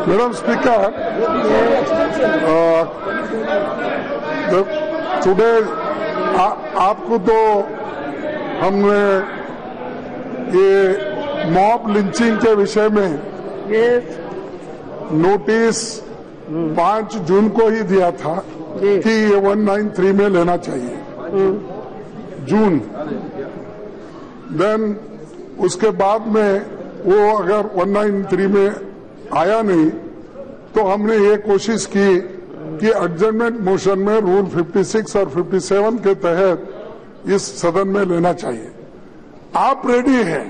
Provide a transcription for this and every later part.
Madam Speaker, today आपको तो हमने ये मॉब लिंचिंग के विषय में नोटिस 5 जून को ही दिया था कि ये 193 में लेना चाहिए जून। देन उसके बाद में वो अगर 193 में आया नहीं तो हमने ये कोशिश की कि एडजर्नमेंट मोशन में रूल 56 और 57 के तहत इस सदन में लेना चाहिए। आप रेडी हैं,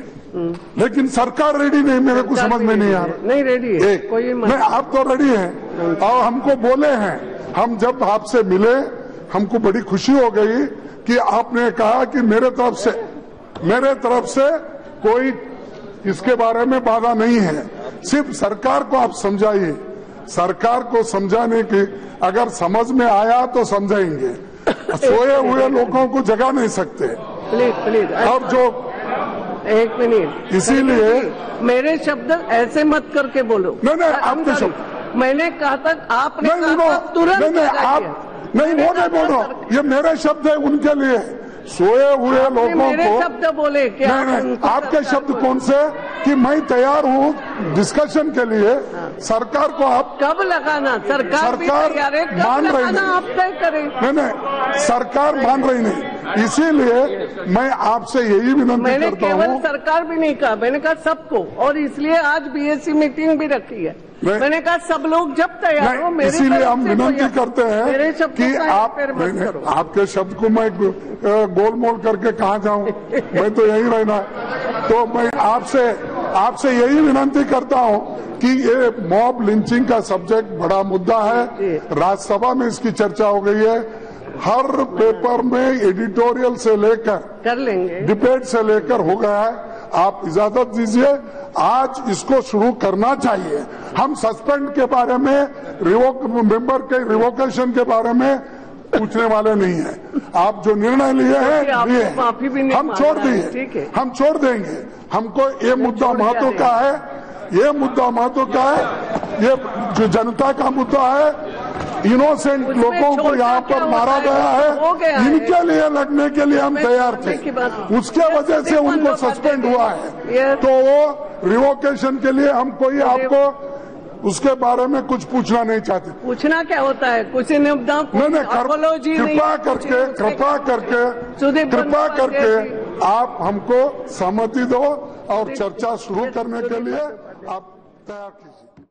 लेकिन सरकार रेडी नहीं, मेरे को समझ में नहीं आ रहा। नहीं रेडी है कोई नहीं, आप तो रेडी हैं और हमको बोले हैं। हम जब आपसे मिले हमको बड़ी खुशी हो गई कि आपने कहा कि मेरे तरफ से कोई इसके बारे में बाधा नहीं है, सिर्फ सरकार को आप समझाइए। सरकार को समझाने की अगर समझ में आया तो समझाएंगे, सोए हुए लोगों को जगा नहीं सकते। प्लीज और जो 1 मिनट, इसीलिए मेरे शब्द ऐसे मत करके बोलो। नहीं आपके शब्द मैंने कहा था, आपने तुरंत नहीं आप नहीं वो नहीं बोलो, ये मेरे शब्द है उनके लिए। सोए हुए लोगों को मेरे शब्द बोले क्या? नहीं आपके शब्द कौन से कि मैं तैयार हूँ डिस्कशन के लिए। सरकार को आप कब लगाना? सरकार मान रही नहीं, आप तय करें। नहीं सरकार मान रही नहीं, इसीलिए मैं आपसे यही विनती करता हूँ। मैंने केवल सरकार भी नहीं कहा, मैंने कहा सबको, और इसलिए आज बीएससी मीटिंग भी रखी है। मैंने कहा सब लोग जब तैयार हो, इसीलिए हम विनती करते हैं कि आप आपके शब्द को मैं गोलमोल करके कहाँ जाऊं, मैं तो यही रहना। तो मैं आपसे यही विनती करता हूं कि ये मॉब लिंचिंग का सब्जेक्ट बड़ा मुद्दा है। राज्यसभा में इसकी चर्चा हो गई है, हर पेपर में एडिटोरियल से लेकर कर लेंगे, डिबेट से लेकर हो गया है। आप इजाजत दीजिए, आज इसको शुरू करना चाहिए। हम सस्पेंड के बारे में, मेंबर के रिवोकेशन के बारे में पूछने वाले नहीं है। आप जो निर्णय लिए हैं हम छोड़ दिए, हम छोड़ देंगे। हमको ये मुद्दा महत्व का है, ये मुद्दा महत्व का है, ये जो जनता का मुद्दा है। इनोसेंट लोगों को यहाँ पर मारा गया है, इनके लिए लड़ने के लिए हम तैयार थे। उसके वजह से उनको सस्पेंड हुआ है, तो वो रिवोकेशन के लिए हम कोई आपको उसके बारे में कुछ पूछना नहीं चाहते। पूछना क्या होता है? कुछ कृपा करके आप हमको सहमति दो और चर्चा शुरू करने के लिए आप तैयार कीजिए।